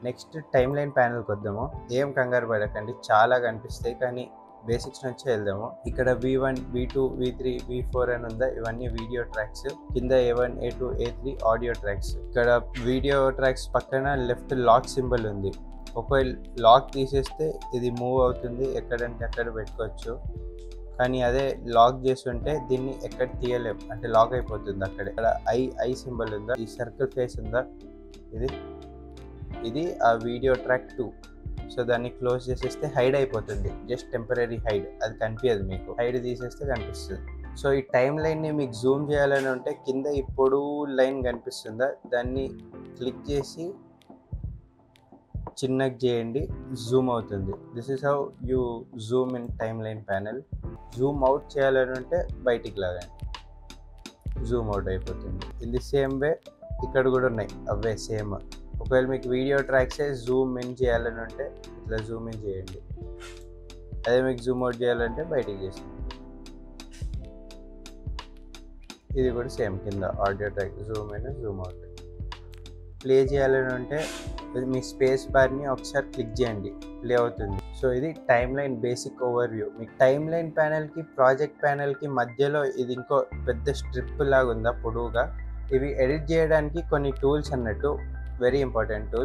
Next time line ప్యానెల్కి వద్దాము. ఏం కంగారు పడకండి, చాలా కనిపిస్తాయి, కానీ బేసిక్స్ నుంచే వెళ్దాము. ఇక్కడ V1, V2, V3, V4 అని ఉందా, ఇవన్నీ వీడియో ట్రాక్స్. కింద A1, A2, A3 audio tracks. ఇక్కడ వీడియో ట్రాక్స్ పక్కన లెఫ్ట్ లాక్ సింబల్ ఉంది. ఒకవేళ లాక్ తీసేస్తే ఇది మూవ్ అవుతుంది, ఎక్కడంటే అక్కడ పెట్టుకోవచ్చు. కానీ అదే లాక్ చేసి ఉంటే దీన్ని ఎక్కడ తీయలేం, అంటే లాక్ అయిపోతుంది అక్కడే. ఇక్కడ ఐ సింబల్ ఉందా, ఈ సర్కిల్ ఫేస్ ఉందా, ఇది ఆ వీడియో ట్రాక్ 2. సో దాన్ని క్లోజ్ చేసేస్తే హైడ్ అయిపోతుంది, జస్ట్ టెంపరీ హైడ్, అది కనిపించదు మీకు. హైడ్ తీసేస్తే కనిపిస్తుంది. సో ఈ టైం లైన్ని మీకు జూమ్ చేయాలని ఉంటే కింద ఈ పొడవు లైన్ కనిపిస్తుందా, దాన్ని క్లిక్ చేసి చిన్నగా చేయండి, జూమ్ అవుతుంది. This is how you Zoom in time line panel. Zoom out చేయాలని ఉంటే బయటికి లాగండి, జూమ్ అవుట్ అయిపోతుంది. ఇన్ ది సేమ్ వే ఇక్కడ కూడా ఉన్నాయి అవే సేమ్. ఒకవేళ మీకు వీడియో ట్రాక్సే జూమ్ ఇన్ చేయాలని ఉంటే ఇట్లా జూమ్ ఇన్ చేయండి, అదే మీకు జూమ్ అవుట్ చేయాలంటే బయటికి చేసి. ఇది కూడా సేమ్, కింద audio track Zoom in Zoom out. Play చేయాలని ఉంటే మీ స్పేస్ బార్ని ఒకసారి క్లిక్ చేయండి, ప్లే అవుతుంది. సో ఇది time line basic over view. మీకు టైమ్ లైన్ ప్యానెల్కి ప్రాజెక్ట్ ప్యానెల్కి మధ్యలో ఇది ఇంకో పెద్ద స్ట్రిప్ లాగా ఉందా పొడవుగా. ఇవి ఎడిట్ చేయడానికి కొన్ని టూల్స్ అన్నట్టు, వెరీ ఇంపార్టెంట్ టూల్స్.